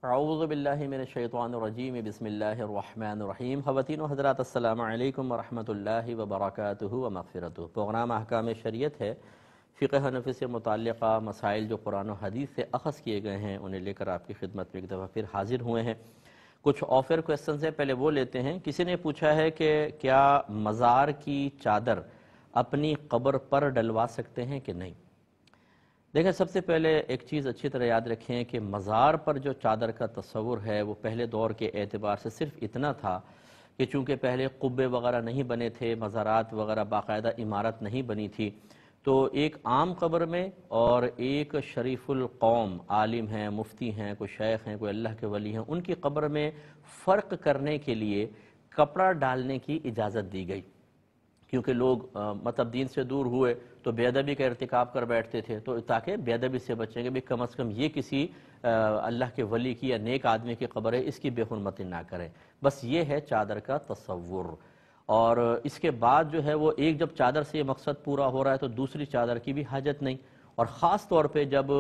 اعوذ باللہ من الشیطان الرجیم بسم اللہ الرحمن الرحیم۔ خواتین و حضرات السلام علیکم ورحمۃ اللہ وبرکاتہ و مغفرتہ۔ پروگرام احکام شریعت ہے۔ فقہ حنفی سے متعلقہ مسائل جو قرآن و حدیث سے اخذ کیے گئے ہیں انہیں لے کر آپ کی خدمت میں ایک دفعہ پھر حاضر ہوئے ہیں۔ کچھ آفر کویسچنز ہیں، پہلے وہ لیتے ہیں۔ کسی نے پوچھا ہے کہ کیا مزار کی چادر اپنی قبر پر ڈلوا سکتے ہیں کہ نہیں؟ دیکھیں، سب سے پہلے ایک چیز اچھی طرح یاد رکھیں کہ مزار پر جو چادر کا تصور ہے وہ پہلے دور کے اعتبار سے صرف اتنا تھا کہ چونکہ پہلے قبے وغیرہ نہیں بنے تھے، مزارات وغیرہ باقاعدہ عمارت نہیں بنی تھی، تو ایک عام قبر میں اور ایک شریف القوم عالم ہیں، مفتی ہیں، کوئی شیخ ہیں، کوئی اللہ کے ولی ہیں، ان کی قبر میں فرق کرنے کے لیے کپڑا ڈالنے کی اجازت دی گئی، کیونکہ لوگ مطلب دین سے دور ہوئے تو بے ادبی کا ارتکاب کر بیٹھتے تھے، تو تاکہ بے ادبی سے بچیں گے بھی کم از کم یہ کسی اللہ کے ولی کی یا نیک آدمی کی قبر ہے، اس کی بے حرمتی نہ کریں۔ بس یہ ہے چادر کا تصور۔ اور اس کے بعد جو ہے وہ ایک جب چادر سے یہ مقصد پورا ہو رہا ہے تو دوسری چادر کی بھی حاجت نہیں، اور خاص طور پہ جب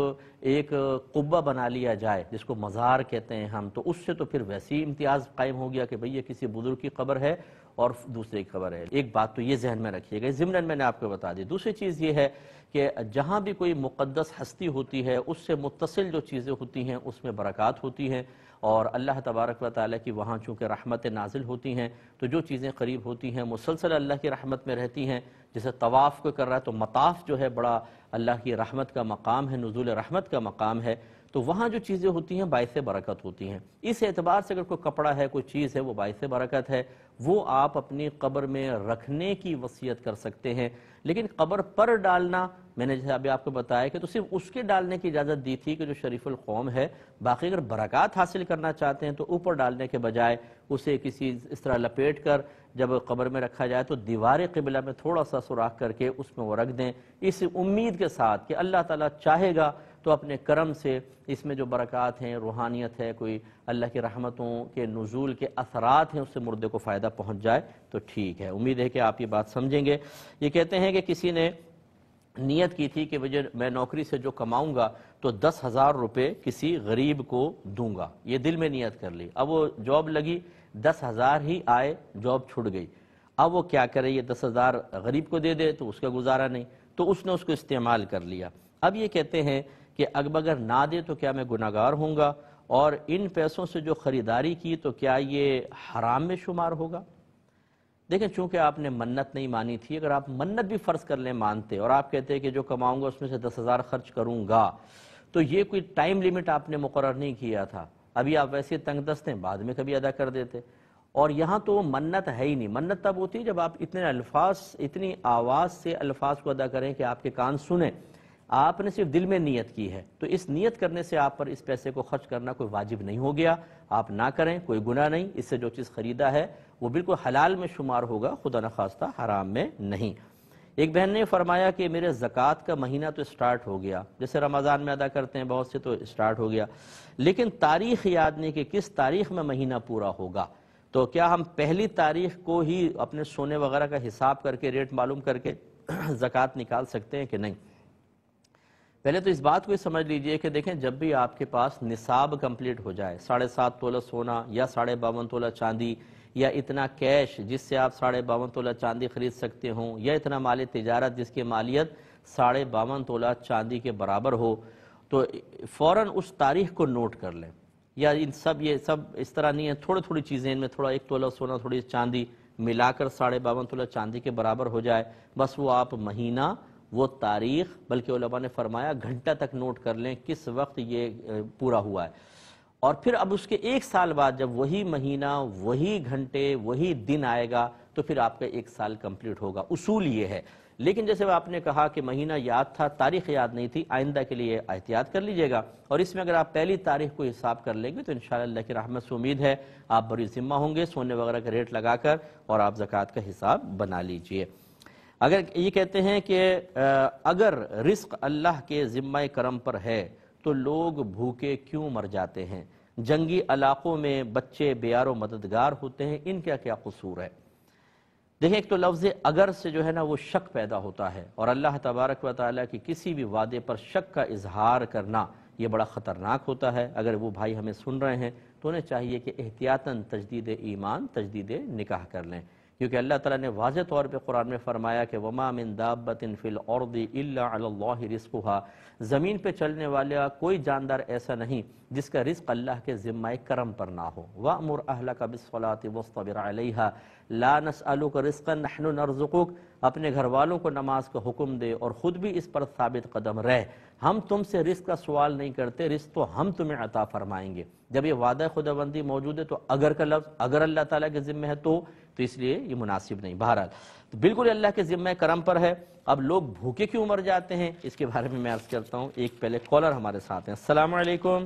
ایک قبہ بنا لیا جائے جس کو مزار کہتے ہیں ہم، تو اس سے تو پھر ویسی امتیاز قائم ہو گیا کہ بھئی یہ کسی بزرگ کی قبر ہے اور دوسرے کی قبر ہے۔ ایک بات تو یہ ذہن میں رکھیے گا، ضمناً میں نے آپ کو بتا دی۔ دوسری چیز یہ ہے کہ جہاں بھی کوئی مقدس ہستی ہوتی ہے اس سے متصل جو چیزیں ہوتی ہیں اس میں برکات ہوتی ہیں، اور اللہ تبارک و تعالیٰ کی وہاں چونکہ رحمت نازل ہوتی ہیں تو جو چیزیں قریب ہوتی ہیں مسلسل اللہ کی رحمت میں رہتی ہیں۔ جیسے طواف کو کر رہا ہے تو مطاف جو ہے بڑا اللہ کی رحمت کا مقام ہے، نزول رحمت کا مقام ہے، تو وہاں جو چیزیں ہوتی ہیں باعث برکت ہوتی ہیں۔ اس اعتبار سے اگر کوئی کپڑا ہے، کوئی چیز ہے، وہ باعث برکت ہے، وہ آپ اپنی قبر میں رکھنے کی وصیت کر سکتے ہیں۔ لیکن قبر پر ڈالنا، میں نے جیسے ابھی آپ کو بتایا کہ تو صرف اس کے ڈالنے کی اجازت دی تھی کہ جو شریف القوم ہے، باقی اگر برکات حاصل کرنا چاہتے ہیں تو اوپر ڈالنے کے بجائے اسے کسی اس طرح لپیٹ کر جب قبر میں رکھا جائے تو دیوار قبلہ میں تھوڑا سا سوراخ کر کے اس میں وہ رکھ دیں، اس امید کے ساتھ کہ اللہ تعالیٰ چاہے گا تو اپنے کرم سے اس میں جو برکات ہیں، روحانیت ہے، کوئی اللہ کی رحمتوں کے نزول کے اثرات ہیں، اس سے مردے کو فائدہ پہنچ جائے تو ٹھیک ہے۔ امید ہے کہ آپ یہ بات سمجھیں گے۔ یہ کہتے ہیں کہ کسی نے نیت کی تھی کہ میں نوکری سے جو کماؤں گا تو 10,000 روپے کسی غریب کو دوں گا، یہ دل میں نیت کر لی۔ اب وہ جاب لگی، 10,000 ہی آئے، جاب چھوٹ گئی۔ اب وہ کیا کرے، یہ 10,000 غریب کو دے دے تو اس کا گزارا نہیں، تو اس نے اس کو استعمال کر لیا۔ اب یہ کہتے ہیں کہ اگر نہ دے تو کیا میں گناہگار ہوں گا، اور ان پیسوں سے جو خریداری کی تو کیا یہ حرام میں شمار ہوگا؟ دیکھیں، چونکہ آپ نے منت نہیں مانی تھی، اگر آپ منت بھی فرض کر لیں مانتے اور آپ کہتے ہیں کہ جو کماؤں گا اس میں سے 10,000 خرچ کروں گا، تو یہ کوئی ٹائم لیمٹ آپ نے مقرر نہیں کیا تھا، ابھی آپ ویسے تنگ دست ہیں، بعد میں کبھی ادا کر دیتے۔ اور یہاں تو منت ہے ہی نہیں۔ منت تب ہوتی ہے جب آپ اتنے الفاظ، اتنی آواز سے الفاظ کو ادا کریں کہ آپ کے کان سنیں۔ آپ نے صرف دل میں نیت کی ہے، تو اس نیت کرنے سے آپ پر اس پیسے کو خرچ کرنا کوئی واجب نہیں ہو گیا، آپ نہ کریں، کوئی گناہ نہیں۔ اس سے جو چیز خریدا ہے وہ بالکل حلال میں شمار ہوگا، خدا نخواستہ حرام میں نہیں۔ ایک بہن نے فرمایا کہ میرے زکوٰۃ کا مہینہ تو سٹارٹ ہو گیا، جیسے رمضان میں ادا کرتے ہیں بہت سے، تو سٹارٹ ہو گیا، لیکن تاریخ یاد نہیں کہ کس تاریخ میں مہینہ پورا ہوگا، تو کیا ہم پہلی تاریخ کو ہی اپنے سونے وغیرہ کا حساب کر کے ریٹ معلوم کر کے زکوٰۃ نکال سکتے ہیں کہ نہیں؟ پہلے تو اس بات کو سمجھ لیجئے کہ دیکھیں، جب بھی آپ کے پاس نصاب کمپلیٹ ہو جائے، 7.5 تولہ سونا یا 52.5 تولہ چاندی، یا اتنا کیش جس سے آپ 52.5 تولہ چاندی خرید سکتے ہوں، یا اتنا مال تجارت جس کی مالیت 52.5 تولہ چاندی کے برابر ہو، تو فوراً اس تاریخ کو نوٹ کر لیں۔ یا یہ سب اس طرح نہیں ہے، تھوڑی تھوڑی چیزیں ان میں، تھوڑا 1 تولہ سونا، تھوڑی چاندی ملا کر 52.5 تولہ چاندی کے برابر ہو جائے، بس وہ آپ مہینہ، وہ تاریخ، بلکہ علماء نے فرمایا گھنٹہ تک نوٹ کر لیں کس وقت یہ پورا ہوا ہے، اور پھر اب اس کے 1 سال بعد جب وہی مہینہ، وہی گھنٹے، وہی دن آئے گا تو پھر آپ کا 1 سال کمپلیٹ ہوگا۔ اصول یہ ہے۔ لیکن جیسے آپ نے کہا کہ مہینہ یاد تھا، تاریخ یاد نہیں تھی، آئندہ کے لیے احتیاط کر لیجئے گا، اور اس میں اگر آپ پہلی تاریخ کو حساب کر لیں گے تو انشاءاللہ اللہ کی رحمت سے امید ہے آپ بری ذمہ ہوں گے، سونے وغیرہ کا ریٹ لگا کر، اور آپ زکوٰۃ کا حساب بنا لیجئے۔ اگر یہ کہتے ہیں کہ اگر رزق اللہ کے ذمہ کرم پر ہے تو لوگ بھوکے کیوں مر جاتے ہیں؟ جنگی علاقوں میں بچے بیار و مددگار ہوتے ہیں، ان کا کیا قصور ہے؟ دیکھیں، ایک تو لفظ اگر سے جو ہے نا وہ شک پیدا ہوتا ہے، اور اللہ تبارک و تعالیٰ کی کسی بھی وعدے پر شک کا اظہار کرنا یہ بڑا خطرناک ہوتا ہے۔ اگر وہ بھائی ہمیں سن رہے ہیں تو انہیں چاہیے کہ احتیاطاً تجدید ایمان، تجدید نکاح کر لیں، کیونکہ اللہ تعالیٰ نے واضح طور پہ قرآن میں فرمایا کہ وَمَا مِن دَابَّةٍ فِي الْأَرْضِ إِلَّا عَلَى اللَّهِ رِزْقُهَا، زمین پہ چلنے والا کوئی جاندار ایسا نہیں جس کا رزق اللہ کے ذمہ کرم پر نہ ہو۔ وَأْمُرْ أَهْلَكَ بِالصَّلَاةِ وَاصْطَبِرْ عَلَيْهَا لَا نَسْأَلُكَ رِزْقًا نَحْنُ نَرْزُقُكَ، اپنے گھر والوں کو نماز کا حکم دے اور خود بھی اس پر ثابت قدم رہ، ہم تم سے رزق کا سوال نہیں کرتے، رزق تو ہم تمہیں عطا فرمائیں گے۔ جب یہ وعدہ خداوندی موجود ہے تو اگر کا لفظ اگر اللہ تعالیٰ کے ذمہ ہے تو اس لیے یہ مناسب نہیں۔ بہرحال تو بالکل اللہ کے ذمہ کرم پر ہے۔ اب لوگ بھوکے کیوں مر جاتے ہیں اس کے بارے میں عرض کرتا ہوں۔ ایک پہلے کالر ہمارے ساتھ ہیں۔ السلام علیکم۔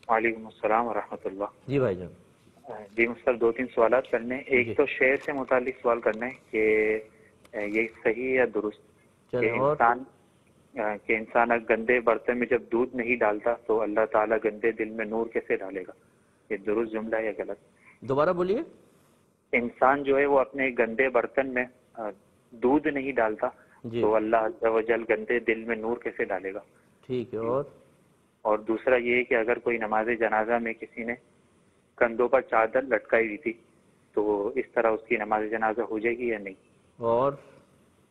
وعلیکم السلام ورحمۃ اللہ۔ جی بھائی جان۔ جی مجھ دو تین سوالات کرنے، ایک تو شعر سے متعلق سوال کرنا ہے کہ یہ صحیح یا درست کہ انسان گندے برتن میں جب دودھ نہیں ڈالتا تو اللہ تعالیٰ گندے دل میں نور کیسے ڈالے گا؟ یہ درست جملہ ہے یا غلط؟ دوبارہ بولیے۔ انسان جو ہے وہ اپنے گندے برتن میں دودھ نہیں ڈالتا تو اللہ عز و جل گندے دل میں نور کیسے ڈالے گا؟ ٹھیک ہے۔ اور دوسرا یہ ہے کہ اگر کوئی نماز جنازہ میں کسی نے کندھوں پر چادر لٹکائی ہوئی تھی تو اس طرح اس کی نماز جنازہ ہو جائے گی یا نہیں؟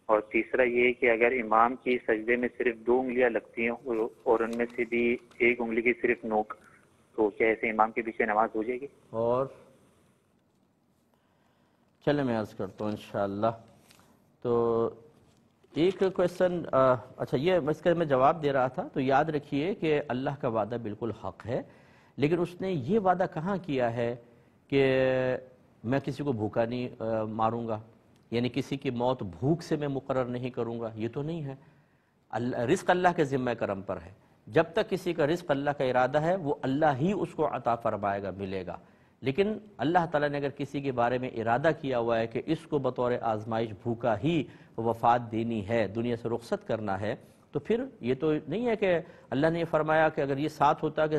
اور تیسرا یہ ہے کہ اگر امام کی سجدے میں صرف 2 انگلیاں لگتی ہیں اور ان میں سے بھی ایک انگلی کی صرف نوک، تو کیا ایسے امام کے پیچھے نماز ہو جائے گی؟ اور چلے میں عرض کرتا ہوں انشاءاللہ۔ تو ایک کویسچن، اچھا یہ اس کا میں جواب دے رہا تھا، تو یاد رکھیے کہ اللہ کا وعدہ بالکل حق ہے، لیکن اس نے یہ وعدہ کہاں کیا ہے کہ میں کسی کو بھوکا نہیں ماروں گا، یعنی کسی کی موت بھوک سے میں مقرر نہیں کروں گا، یہ تو نہیں ہے۔ رزق اللہ کے ذمہ کرم پر ہے، جب تک کسی کا رزق اللہ کا ارادہ ہے وہ اللہ ہی اس کو عطا فرمائے گا، ملے گا۔ لیکن اللہ تعالیٰ نے اگر کسی کے بارے میں ارادہ کیا ہوا ہے کہ اس کو بطور آزمائش بھوکا ہی وفات دینی ہے، دنیا سے رخصت کرنا ہے، تو پھر یہ تو نہیں ہے کہ اللہ نے یہ فرمایا کہ اگر یہ ساتھ ہوتا کہ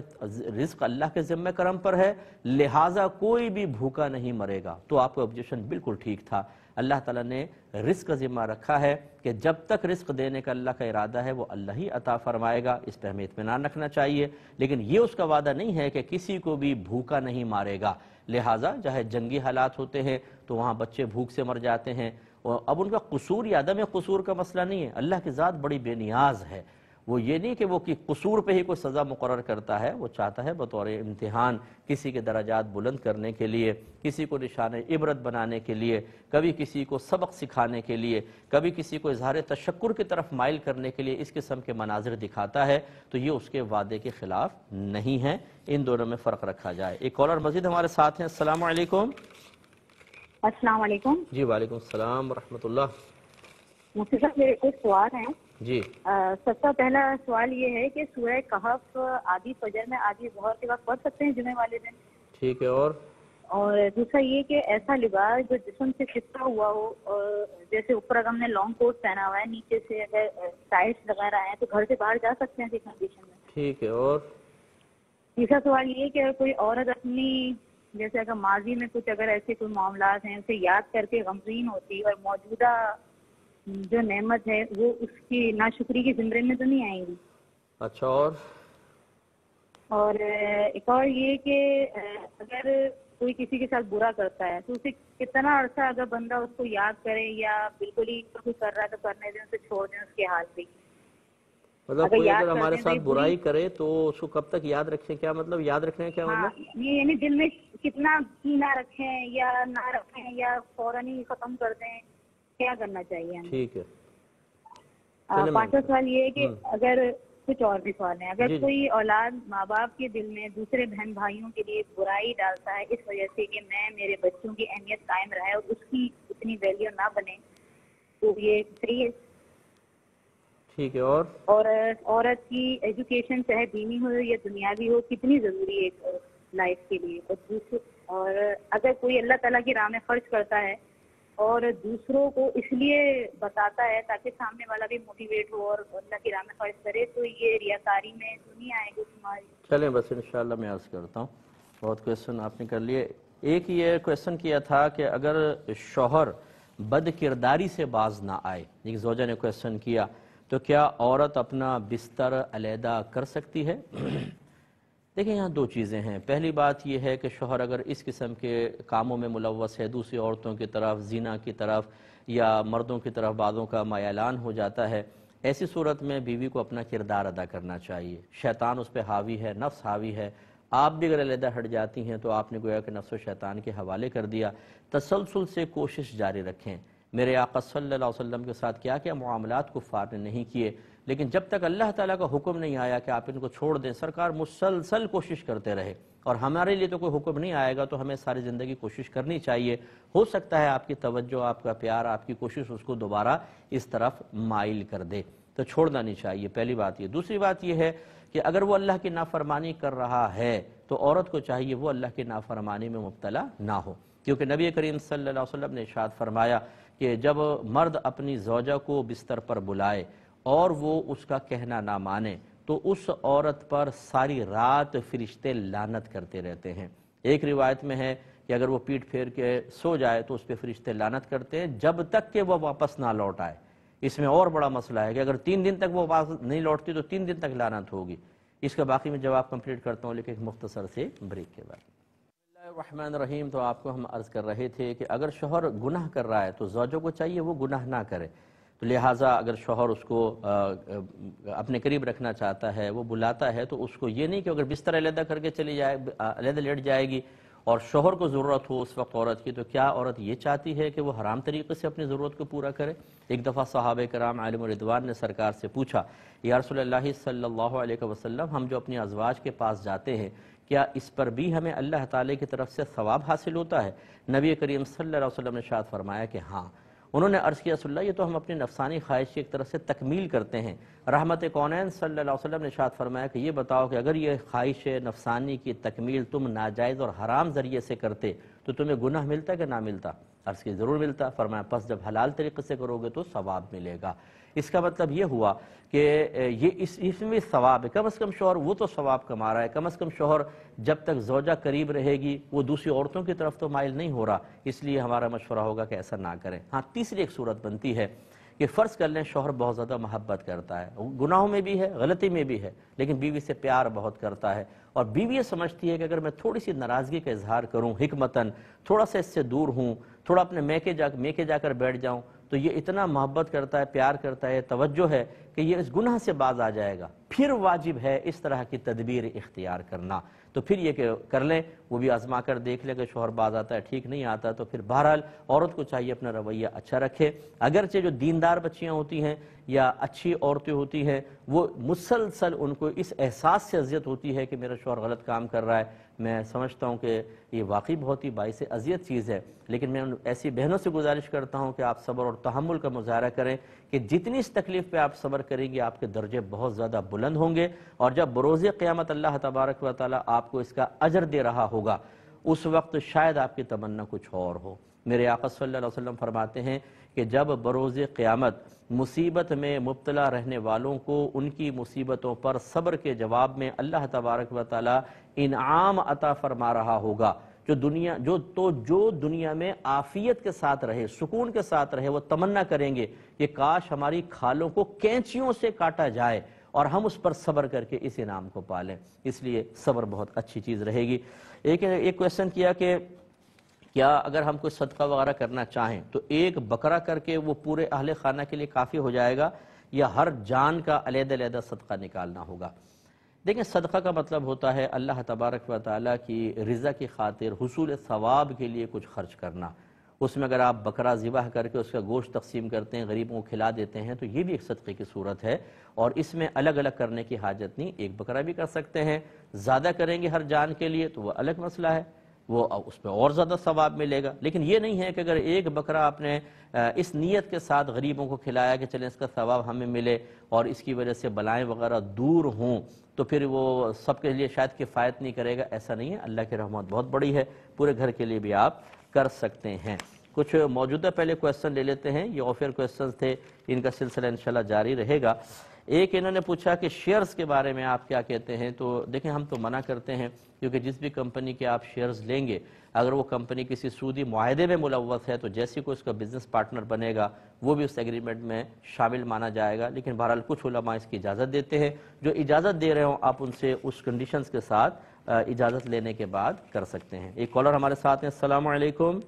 رزق اللہ کے ذمہ کرم پر ہے لہٰذا کوئی بھی بھوکا نہیں مرے گا، تو آپ کا آبجیکشن بالکل ٹھیک تھا۔ اللہ تعالیٰ نے رزق کا ذمہ رکھا ہے کہ جب تک رزق دینے کا اللہ کا ارادہ ہے وہ اللہ ہی عطا فرمائے گا، اس پہ ہمیں اطمینان رکھنا چاہیے، لیکن یہ اس کا وعدہ نہیں ہے کہ کسی کو بھی بھوکا نہیں مارے گا۔ لہٰذا چاہے جنگی حالات ہوتے ہیں تو وہاں بچے بھوک سے مر جاتے ہیں، اب ان کا قصور یا عدم قصور کا مسئلہ نہیں ہے، اللہ کی ذات بڑی بے نیاز ہے، وہ یہ نہیں کہ وہ قصور پہ ہی کوئی سزا مقرر کرتا ہے، وہ چاہتا ہے بطور امتحان کسی کے درجات بلند کرنے کے لیے، کسی کو نشان عبرت بنانے کے لیے، کبھی کسی کو سبق سکھانے کے لیے، کبھی کسی کو اظہار تشکر کی طرف مائل کرنے کے لیے اس قسم کے مناظر دکھاتا ہے، تو یہ اس کے وعدے کے خلاف نہیں ہے، ان دونوں میں فرق رکھا جائے۔ ایک کالر مزید ہمارے ساتھ ہیں۔ السلام علیکم۔ السلام علیکم۔ جی وعلیکم السلام ورحمۃ اللہ۔ مفتی صاحب میرے کچھ سوال ہیں۔ جی سب سے پہلا سوال یہ ہے کہ سورہ کہف آدھی فجر میں آدھی ظہر کے وقت پڑھ سکتے ہیں جمعے والے دن؟ ٹھیک ہے۔ اور دوسرا یہ کہ ایسا لباس جو جسم سے چپکا ہوا ہو، جیسے اوپر اگر ہم نے لانگ کوٹ پہنا ہوا ہے، نیچے سے اگر ٹائٹس وغیرہ ہیں تو گھر سے باہر جا سکتے ہیں ایسی کنڈیشن میں؟ ٹھیک ہے۔ اور تیسرا سوال یہ کہ اگر کوئی عورت اپنی جیسے اگر ماضی میں کچھ اگر ایسے کوئی معاملات ہیں اسے یاد کر کے غمگین ہوتی اور موجودہ جو نعمت ہے وہ اس کی ناشکری کے زمرے میں تو نہیں آئیں گی؟ اچھا۔ اور ایک اور یہ کہ اگر کوئی کسی کے ساتھ برا کرتا ہے تو اسے کتنا عرصہ اگر بندہ اس کو یاد کرے یا بالکل ہی کوئی کر رہا ہے تو کرنے دیں، اسے چھوڑ دیں اس کے حال پہ؟ مطلب کوئی اگر ہمارے ساتھ برائی کرے تو اس کو کب تک یاد رکھیں؟ کیا مطلب یاد رکھنے کیا مطلب؟ یہ یعنی دل میں کتنا کینہ رکھیں یا نہ رکھیں یا فوراً ہی ختم کر دیں، کیا کرنا چاہیے؟ ٹھیک ہے۔ پانچواں سوال یہ ہے کہ اگر کچھ اور بھی سوال ہیں، اگر کوئی اولاد ماں باپ کے دل میں دوسرے بہن بھائیوں کے لیے برائی ڈالتا ہے اس وجہ سے کہ میں میرے بچوں کی اہمیت قائم رہے اور اس کی اتنی ویلیو نہ بنے، تو یہ صحیح ہے؟ ٹھیک ہے۔ اور عورت کی ایجوکیشن چاہے دینی ہو یا دنیاوی ہو کتنی ضروری ہے ایک لائف کے لیے؟ اور اگر کوئی اللہ تعالیٰ کی راہ میں خرچ کرتا ہے اور دوسروں کو اس لیے بتاتا ہے تاکہ سامنے والا بھی موٹیویٹ ہو اور اللہ کی راہ میں خرچ کرے، تو یہ ریاکاری میں تو نہیں آئے گی تمہاری؟ چلیں بس انشاءاللہ میں عرض کرتا ہوں، بہت کویسچن آپ نے کر لیے۔ ایک یہ کویسچن کیا تھا کہ اگر شوہر بد کرداری سے باز نہ آئے، ایک زوجہ نے کویسچن کیا تو کیا عورت اپنا بستر علیحدہ کر سکتی ہے؟ دیکھیں یہاں دو چیزیں ہیں. پہلی بات یہ ہے کہ شوہر اگر اس قسم کے کاموں میں ملوث ہے، دوسری عورتوں کی طرف، زنا کی طرف یا مردوں کی طرف بعضوں کا میلان ہو جاتا ہے، ایسی صورت میں بیوی کو اپنا کردار ادا کرنا چاہیے. شیطان اس پہ حاوی ہے، نفس حاوی ہے. آپ بھی اگر علیحدہ ہٹ جاتی ہیں تو آپ نے گویا کہ نفس و شیطان کے حوالے کر دیا. تسلسل سے کوشش جاری رکھیں. میرے آقا صلی اللہ علیہ وسلم کے ساتھ کیا کیا معاملات کفار نے نہیں کیے، لیکن جب تک اللہ تعالیٰ کا حکم نہیں آیا کہ آپ ان کو چھوڑ دیں، سرکار مسلسل کوشش کرتے رہے. اور ہمارے لیے تو کوئی حکم نہیں آئے گا تو ہمیں ساری زندگی کوشش کرنی چاہیے. ہو سکتا ہے آپ کی توجہ، آپ کا پیار، آپ کی کوشش اس کو دوبارہ اس طرف مائل کر دے، تو چھوڑنا نہیں چاہیے. پہلی بات یہ. دوسری بات یہ ہے کہ اگر وہ اللہ کی نافرمانی کر رہا ہے تو عورت کو چاہیے وہ اللہ کی نافرمانی میں مبتلا نہ ہو، کیونکہ نبی کریم صلی اللہ علیہ وسلم نے ارشاد فرمایا کہ جب مرد اپنی زوجہ کو بستر پر بلائے اور وہ اس کا کہنا نہ مانے تو اس عورت پر ساری رات فرشتے لعنت کرتے رہتے ہیں. ایک روایت میں ہے کہ اگر وہ پیٹ پھیر کے سو جائے تو اس پہ فرشتے لعنت کرتے ہیں جب تک کہ وہ واپس نہ لوٹ آئے. اس میں اور بڑا مسئلہ ہے کہ اگر 3 دن تک وہ واپس نہیں لوٹتی تو 3 دن تک لعنت ہوگی. اس کا باقی میں جواب کمپلیٹ کرتا ہوں لیکن ایک مختصر سے بریک کے بعد. بسم اللہ الرحمن الرحیم. تو آپ کو ہم عرض کر رہے تھے کہ اگر شوہر گناہ کر رہا ہے تو زوجوں کو چاہیے وہ گناہ نہ کرے. تو لہٰذا اگر شوہر اس کو اپنے قریب رکھنا چاہتا ہے، وہ بلاتا ہے، تو اس کو یہ نہیں کہ اگر بستر علیحدہ کر کے چلی جائے، علیحدہ لیٹ جائے گی اور شوہر کو ضرورت ہو اس وقت عورت کی، تو کیا عورت یہ چاہتی ہے کہ وہ حرام طریقے سے اپنی ضرورت کو پورا کرے؟ ایک دفعہ صحابہ کرام عالم رضوان نے سرکار سے پوچھا، یا رسول اللہ صلی اللہ علیہ وسلم، ہم جو اپنی ازواج کے پاس جاتے ہیں کیا اس پر بھی ہمیں اللہ تعالی کی طرف سے ثواب حاصل ہوتا ہے؟ نبی کریم صلی اللہ علیہ وسلم نے ارشاد فرمایا کہ ہاں. انہوں نے عرض کیا رسول اللہ، یہ تو ہم اپنی نفسانی خواہش کی ایک طرف سے تکمیل کرتے ہیں. رحمت کونین صلی اللہ علیہ وسلم نے ارشاد فرمایا کہ یہ بتاؤ کہ اگر یہ خواہش نفسانی کی تکمیل تم ناجائز اور حرام ذریعے سے کرتے تو تمہیں گناہ ملتا کہ نہ ملتا؟ عرض کی ضرور ملتا. فرمایا پس جب حلال طریقے سے کرو گے تو ثواب ملے گا. اس کا مطلب یہ ہوا کہ یہ اس میں ثواب ہے. کم از کم شوہر وہ تو ثواب کما رہا ہے. کم از کم شوہر جب تک زوجہ قریب رہے گی وہ دوسری عورتوں کی طرف تو مائل نہیں ہو رہا. اس لیے ہمارا مشورہ ہوگا کہ ایسا نہ کریں. ہاں تیسری ایک صورت بنتی ہے کہ فرض کر لیں شوہر بہت زیادہ محبت کرتا ہے، گناہوں میں بھی ہے، غلطی میں بھی ہے، لیکن بیوی سے پیار بہت کرتا ہے اور بیوی یہ سمجھتی ہے کہ اگر میں تھوڑی سی ناراضگی کا اظہار کروں حکمتاً، تھوڑا سا اس سے دور ہوں، تھوڑا اپنے میکے جا کر بیٹھ جاؤں تو یہ اتنا محبت کرتا ہے، پیار کرتا ہے، توجہ ہے کہ یہ اس گناہ سے باز آ جائے گا. پھر واجب ہے اس طرح کی تدبیر اختیار کرنا. تو پھر یہ کہ کر لیں، وہ بھی آزما کر دیکھ لیں کہ شوہر باز آتا ہے، ٹھیک نہیں آتا تو پھر بہرحال عورت کو چاہیے اپنا رویہ اچھا رکھے. اگرچہ جو دیندار بچیاں ہوتی ہیں یا اچھی عورتیں ہوتی ہیں وہ مسلسل ان کو اس احساس سے اذیت ہوتی ہے کہ میرا شوہر غلط کام کر رہا ہے. میں سمجھتا ہوں کہ یہ واقعی بہت ہی باعث اذیت چیز ہے، لیکن میں ایسی بہنوں سے گزارش کرتا ہوں کہ آپ صبر اور تحمل کا مظاہرہ کریں کہ جتنی اس تکلیف پہ آپ صبر کریں گے آپ کے درجے بہت زیادہ بلند ہوں گے، اور جب بروز قیامت اللہ تبارک و تعالی آپ کو اس کا اجر دے رہا ہوگا اس وقت شاید آپ کی تمنا کچھ اور ہو. میرے آقا صلی اللہ علیہ وسلم فرماتے ہیں کہ جب بروز قیامت مصیبت میں مبتلا رہنے والوں کو ان کی مصیبتوں پر صبر کے جواب میں اللہ تبارک و تعالی انعام عطا فرما رہا ہوگا، جو دنیا میں عافیت کے ساتھ رہے، سکون کے ساتھ رہے، وہ تمنا کریں گے کہ کاش ہماری کھالوں کو کینچیوں سے کاٹا جائے اور ہم اس پر صبر کر کے اس انعام کو پالیں. اس لیے صبر بہت اچھی چیز رہے گی. ایک کویسچن کیا کہ کیا اگر ہم کوئی صدقہ وغیرہ کرنا چاہیں تو ایک بکرا کر کے وہ پورے اہل خانہ کے لیے کافی ہو جائے گا یا ہر جان کا علیحدہ علیحدہ صدقہ نکالنا ہوگا؟ دیکھیں صدقہ کا مطلب ہوتا ہے اللہ تبارک و تعالیٰ کی رضا کی خاطر حصول ثواب کے لیے کچھ خرچ کرنا. اس میں اگر آپ بکرا ذبح کر کے اس کا گوشت تقسیم کرتے ہیں، غریبوں کو کھلا دیتے ہیں تو یہ بھی ایک صدقے کی صورت ہے، اور اس میں الگ الگ کرنے کی حاجت نہیں. ایک بکرا بھی کر سکتے ہیں. زیادہ کریں گے ہر جان کے لیے تو وہ الگ مسئلہ ہے، وہ اس پہ اور زیادہ ثواب ملے گا. لیکن یہ نہیں ہے کہ اگر ایک بکرا آپ نے اس نیت کے ساتھ غریبوں کو کھلایا کہ چلیں اس کا ثواب ہمیں ملے اور اس کی وجہ سے بلائیں وغیرہ دور ہوں تو پھر وہ سب کے لیے شاید کفایت نہیں کرے گا. ایسا نہیں ہے، اللہ کی رحمت بہت بڑی ہے، پورے گھر کے لیے بھی آپ کر سکتے ہیں. کچھ موجودہ پہلے کویسچن لے لیتے ہیں، یہ آفر کویسچنز تھے، ان کا سلسلہ انشاءاللہ جاری رہے گا. ایک انہوں نے پوچھا کہ شیئرز کے بارے میں آپ کیا کہتے ہیں؟ تو دیکھیں ہم تو منع کرتے ہیں، کیونکہ جس بھی کمپنی کے آپ شیئرز لیں گے اگر وہ کمپنی کسی سودی معاہدے میں ملوث ہے تو جیسی کوئی اس کا بزنس پارٹنر بنے گا وہ بھی اس ایگریمنٹ میں شامل مانا جائے گا. لیکن بہرحال کچھ علماء اس کی اجازت دیتے ہیں. جو اجازت دے رہے ہوں آپ ان سے اس کنڈیشنز کے ساتھ اجازت لینے کے بعد کر سکتے ہیں. ایک کالر ہمارے ساتھ ہیں. السلام علیکم.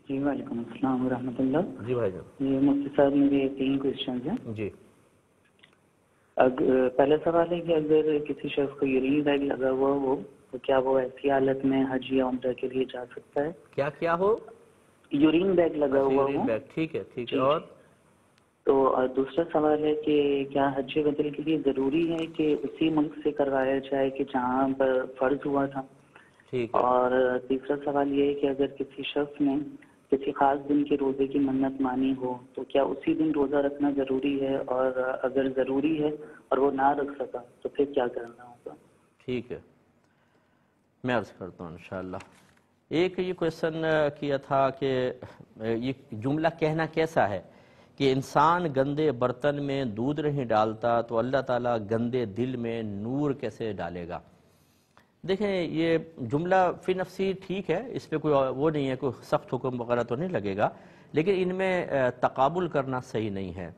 جی وعلیکم السلام ورحمۃ اللہ. جی بھائی جان. یہ مفتی صاحب میرے 3 کوشچنز ہیں. جی. پہلا سوال ہے کہ اگر کسی شخص کو یورین بیگ لگا ہوا ہو تو کیا وہ ایسی حالت میں حج یا عمرہ کے لیے جا سکتا ہے؟ کیا ہو؟ یورین بیگ لگا ہوا ہو. ٹھیک ہے. اور تو دوسرا سوال ہے کہ کیا حج بدل کے لیے ضروری ہے کہ اسی ملک سے کروایا جائے کہ جہاں پر فرض ہوا تھا؟ ٹھیک ہے. اور تیسرا سوال یہ ہے کہ اگر کسی شخص نے کسی خاص دن کے روزے کی منت مانی ہو تو کیا اسی دن روزہ رکھنا ضروری ہے؟ اور اگر ضروری ہے اور وہ نہ رکھ سکا تو پھر کیا کرنا ہوگا؟ ٹھیک ہے، میں عرض کرتا ہوں انشاءاللہ. ایک یہ کویشچن کیا تھا کہ یہ جملہ کہنا کیسا ہے کہ انسان گندے برتن میں دودھ نہیں ڈالتا تو اللہ تعالیٰ گندے دل میں نور کیسے ڈالے گا؟ دیکھیں یہ جملہ فی نفسی ٹھیک ہے، اس پہ کوئی وہ نہیں ہے، کوئی سخت حکم وغیرہ تو نہیں لگے گا، لیکن ان میں تقابل کرنا صحیح نہیں ہے.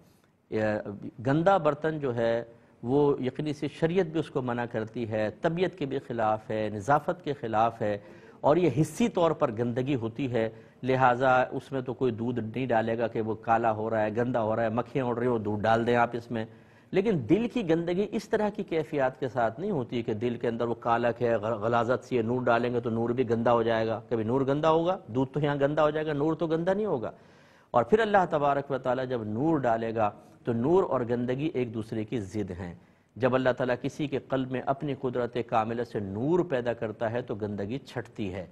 گندا برتن جو ہے وہ یقینی سے شریعت بھی اس کو منع کرتی ہے، طبیعت کے بھی خلاف ہے، نظافت کے خلاف ہے، اور یہ حصی طور پر گندگی ہوتی ہے، لہٰذا اس میں تو کوئی دودھ نہیں ڈالے گا کہ وہ کالا ہو رہا ہے، گندا ہو رہا ہے، مکھیاں اڑ رہی ہو، دودھ ڈال دیں آپ اس میں. لیکن دل کی گندگی اس طرح کی کیفیات کے ساتھ نہیں ہوتی کہ دل کے اندر وہ کالک ہے، غلاظت سی ہے، نور ڈالیں گے تو نور بھی گندا ہو جائے گا. کبھی نور گندا ہوگا؟ دودھ تو یہاں گندا ہو جائے گا، نور تو گندا نہیں ہوگا. اور پھر اللہ تبارک و تعالیٰ جب نور ڈالے گا تو نور اور گندگی ایک دوسرے کی ضد ہیں. جب اللہ تعالیٰ کسی کے قلب میں اپنی قدرت کاملہ سے نور پیدا کرتا ہے تو گندگی چھٹتی ہے.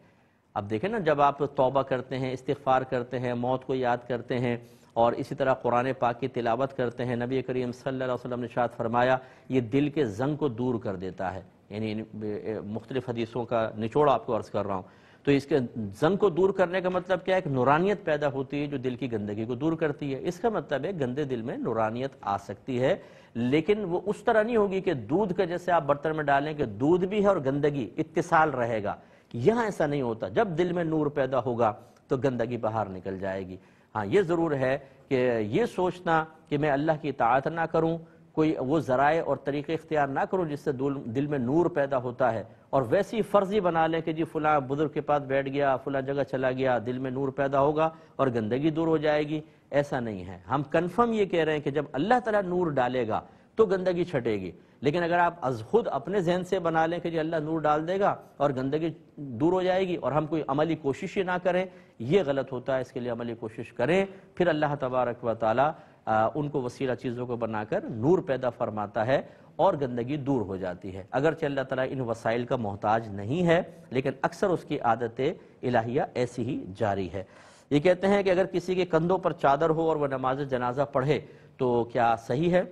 اب دیکھیں نا، جب آپ توبہ کرتے ہیں، استغفار کرتے ہیں، موت کو یاد کرتے ہیں اور اسی طرح قرآن پاک کی تلاوت کرتے ہیں، نبی کریم صلی اللہ علیہ وسلم نے ارشاد فرمایا یہ دل کے زنگ کو دور کر دیتا ہے. یعنی مختلف حدیثوں کا نچوڑ آپ کو عرض کر رہا ہوں. تو اس کے زنگ کو دور کرنے کا مطلب کیا ہے؟ کہ نورانیت پیدا ہوتی ہے جو دل کی گندگی کو دور کرتی ہے. اس کا مطلب ہے گندے دل میں نورانیت آ سکتی ہے، لیکن وہ اس طرح نہیں ہوگی کہ دودھ کا جیسے آپ برتن میں ڈالیں کہ دودھ بھی ہے اور گندگی اتصال رہے گا. یہاں ایسا نہیں ہوتا. جب دل میں نور پیدا ہوگا تو گندگی باہر نکل جائے گی. ہاں یہ ضرور ہے کہ یہ سوچنا کہ میں اللہ کی اطاعت نہ کروں، کوئی وہ ذرائع اور طریقے اختیار نہ کروں جس سے دل میں نور پیدا ہوتا ہے، اور ویسی فرضی بنا لیں کہ جی فلاں بزرگ کے پاس بیٹھ گیا، فلاں جگہ چلا گیا، دل میں نور پیدا ہوگا اور گندگی دور ہو جائے گی. ایسا نہیں ہے. ہم کنفرم یہ کہہ رہے ہیں کہ جب اللہ تعالیٰ نور ڈالے گا تو گندگی چھٹے گی. لیکن اگر آپ از خود اپنے ذہن سے بنا لیں کہ جی اللہ نور ڈال دے گا اور گندگی دور ہو جائے گی اور ہم کوئی عملی کوشش ہی نہ کریں، یہ غلط ہوتا ہے. اس کے لیے عملی کوشش کریں، پھر اللہ تبارک و تعالیٰ ان کو وسیلہ چیزوں کو بنا کر نور پیدا فرماتا ہے اور گندگی دور ہو جاتی ہے. اگرچہ اللہ تعالیٰ ان وسائل کا محتاج نہیں ہے، لیکن اکثر اس کی عادت الہیہ ایسی ہی جاری ہے. یہ کہتے ہیں کہ اگر کسی کے کندھوں پر چادر ہو اور وہ نماز جنازہ پڑھے تو کیا صحیح ہے؟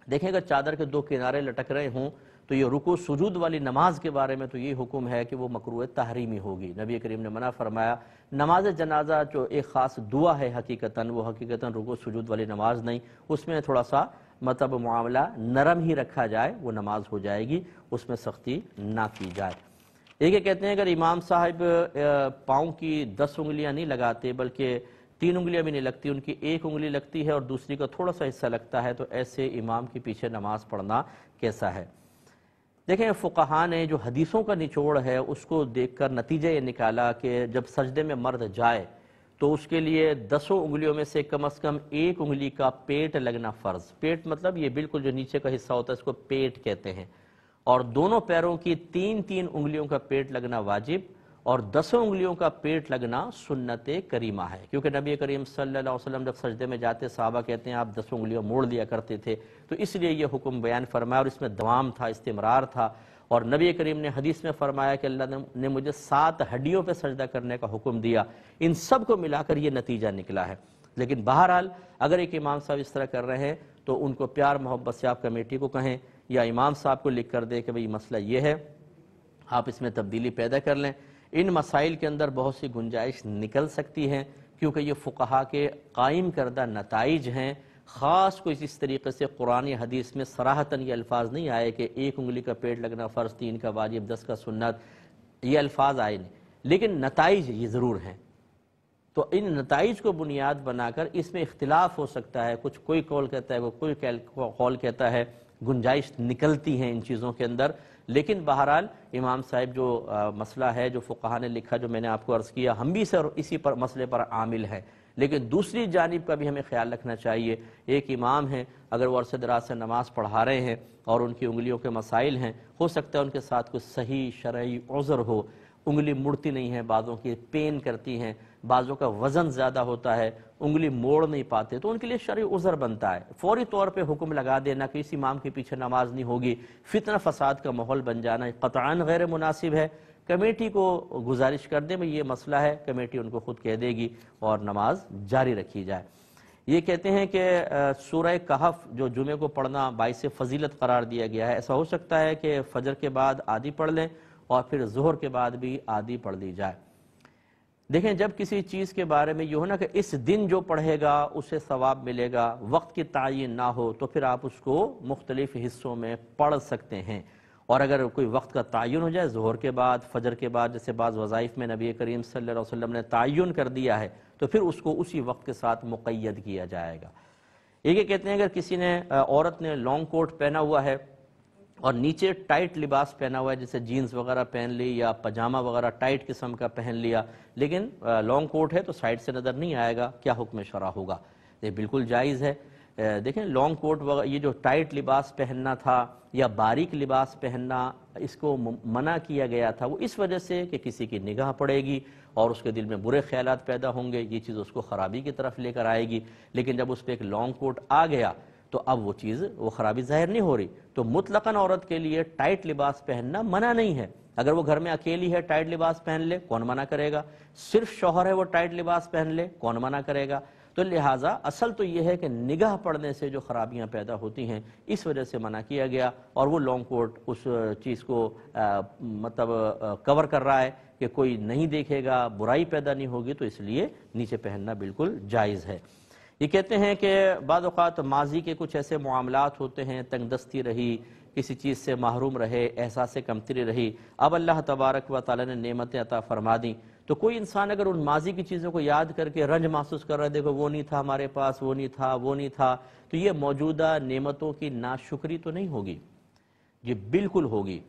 دیکھیں اگر چادر کے 2 کنارے لٹک رہے ہوں تو یہ رکوع سجود والی نماز کے بارے میں تو یہ حکم ہے کہ وہ مکروہ تحریمی ہوگی. نبی کریم نے منع فرمایا. نماز جنازہ جو ایک خاص دعا ہے حقیقتاً، وہ حقیقتاً رکوع سجود والی نماز نہیں، اس میں تھوڑا سا مطلب معاملہ نرم ہی رکھا جائے، وہ نماز ہو جائے گی، اس میں سختی نہ کی جائے. ایک یہ کہتے ہیں اگر امام صاحب پاؤں کی 10 انگلیاں نہیں لگاتے بلکہ 3 انگلیاں بھی نہیں لگتی، ان کی 1 انگلی لگتی ہے اور دوسری کا تھوڑا سا حصہ لگتا ہے، تو ایسے امام کے پیچھے نماز پڑھنا کیسا ہے؟ دیکھیں فقہاء نے جو حدیثوں کا نچوڑ ہے اس کو دیکھ کر نتیجہ یہ نکالا کہ جب سجدے میں مرد جائے تو اس کے لیے 10 انگلیوں میں سے کم از کم 1 انگلی کا پیٹ لگنا فرض. پیٹ مطلب یہ بالکل جو نیچے کا حصہ ہوتا ہے اس کو پیٹ کہتے ہیں. اور دونوں پیروں کی 3 انگلیوں کا پیٹ لگنا واجب اور 10 انگلیوں کا پیٹ لگنا سنت کریمہ ہے. کیونکہ نبی کریم صلی اللہ علیہ وسلم جب سجدے میں جاتے صحابہ کہتے ہیں آپ 10 انگلیاں موڑ لیا کرتے تھے، تو اس لیے یہ حکم بیان فرمایا اور اس میں دوام تھا، استمرار تھا. اور نبی کریم نے حدیث میں فرمایا کہ اللہ نے مجھے 7 ہڈیوں پہ سجدہ کرنے کا حکم دیا. ان سب کو ملا کر یہ نتیجہ نکلا ہے. لیکن بہرحال اگر ایک امام صاحب اس طرح کر رہے ہیں تو ان کو پیار محبت سے آپ کمیٹی کو کہیں یا امام صاحب کو لکھ کر دے کہ بھئی مسئلہ یہ ہے، آپ اس میں تبدیلی پیدا کر لیں. ان مسائل کے اندر بہت سی گنجائش نکل سکتی ہیں کیونکہ یہ فقہاء کے قائم کردہ نتائج ہیں، خاص کوئی اس طریقے سے قرآن یا حدیث میں صراحتاً یہ الفاظ نہیں آئے کہ 1 انگلی کا پیٹ لگنا فرض، 3 کا واجب، 10 کا سنت، یہ الفاظ آئے نہیں، لیکن نتائج یہ ضرور ہیں۔ تو ان نتائج کو بنیاد بنا کر اس میں اختلاف ہو سکتا ہے، کچھ کوئی قول کہتا ہے، کوئی قول کہتا ہے، گنجائش نکلتی ہیں ان چیزوں کے اندر، لیکن بہرحال امام صاحب جو مسئلہ ہے جو فقہا نے لکھا، جو میں نے آپ کو عرض کیا، ہم بھی اسی پر مسئلے پر عامل ہیں، لیکن دوسری جانب کا بھی ہمیں خیال رکھنا چاہیے۔ ایک امام ہیں، اگر وہ عرصہ دراز سے نماز پڑھا رہے ہیں اور ان کی انگلیوں کے مسائل ہیں، ہو سکتا ہے ان کے ساتھ کوئی صحیح شرعی عذر ہو، انگلی مڑتی نہیں ہے، بعضوں کی پین کرتی ہیں، بعضوں کا وزن زیادہ ہوتا ہے، انگلی موڑ نہیں پاتے، تو ان کے لیے شرعی عذر بنتا ہے۔ فوری طور پہ حکم لگا دینا کہ اس امام کے پیچھے نماز نہیں ہوگی، فتنہ فساد کا ماحول بن جانا قطعاً غیر مناسب ہے۔ کمیٹی کو گزارش کر دیں بھئی یہ مسئلہ ہے، کمیٹی ان کو خود کہہ دے گی اور نماز جاری رکھی جائے۔ یہ کہتے ہیں کہ سورہ کہف جو جمعے کو پڑھنا باعث فضیلت قرار دیا گیا ہے، ایسا ہو سکتا ہے کہ فجر کے بعد آدھی پڑھ لیں اور پھر ظہر کے بعد بھی آدھی پڑھ لی جائے؟ دیکھیں، جب کسی چیز کے بارے میں یہ ہو نا کہ اس دن جو پڑھے گا اسے ثواب ملے گا، وقت کی تعین نہ ہو تو پھر آپ اس کو مختلف حصوں میں پڑھ سکتے ہیں، اور اگر کوئی وقت کا تعین ہو جائے ظہر کے بعد، فجر کے بعد، جیسے بعض وظائف میں نبی کریم صلی اللہ علیہ وسلم نے تعین کر دیا ہے، تو پھر اس کو اسی وقت کے ساتھ مقید کیا جائے گا۔ یہ کہتے ہیں اگر کسی نے عورت نے لانگ کوٹ پہنا ہوا ہے اور نیچے ٹائٹ لباس پہنا ہوا ہے، جیسے جینز وغیرہ پہن لی یا پجامہ وغیرہ ٹائٹ قسم کا پہن لیا، لیکن لانگ کوٹ ہے تو سائڈ سے نظر نہیں آئے گا، کیا حکم شرع ہوگا؟ یہ بالکل جائز ہے۔ دیکھیں، لانگ کوٹ وغیرہ، یہ جو ٹائٹ لباس پہننا تھا یا باریک لباس پہننا، اس کو منع کیا گیا تھا وہ اس وجہ سے کہ کسی کی نگاہ پڑے گی اور اس کے دل میں برے خیالات پیدا ہوں گے، یہ چیز اس کو خرابی کی طرف لے کر آئے گی۔ لیکن جب اس پہ ایک لانگ کوٹ آ گیا تو اب وہ خرابی ظاہر نہیں ہو رہی، تو مطلقاً عورت کے لیے ٹائٹ لباس پہننا منع نہیں ہے۔ اگر وہ گھر میں اکیلی ہے ٹائٹ لباس پہن لے، کون منع کرے گا؟ صرف شوہر ہے وہ ٹائٹ لباس پہن لے، کون منع کرے گا؟ تو لہٰذا اصل تو یہ ہے کہ نگاہ پڑنے سے جو خرابیاں پیدا ہوتی ہیں اس وجہ سے منع کیا گیا، اور وہ لانگ کوٹ اس چیز کو مطلب کور کر رہا ہے کہ کوئی نہیں دیکھے گا، برائی پیدا نہیں ہوگی، تو اس لیے نیچے پہننا بالکل جائز ہے۔ یہ کہتے ہیں کہ بعض اوقات ماضی کے کچھ ایسے معاملات ہوتے ہیں، تنگ دستی رہی، کسی چیز سے محروم رہے، احساس کمتری رہی، اب اللہ تبارک و تعالی نے نعمتیں عطا فرما دیں، تو کوئی انسان اگر ان ماضی کی چیزوں کو یاد کر کے رنج محسوس کر رہا ہے، دیکھو وہ نہیں تھا ہمارے پاس، وہ نہیں تھا، وہ نہیں تھا، تو یہ موجودہ نعمتوں کی ناشکری تو نہیں ہوگی، یہ بالکل ہوگی۔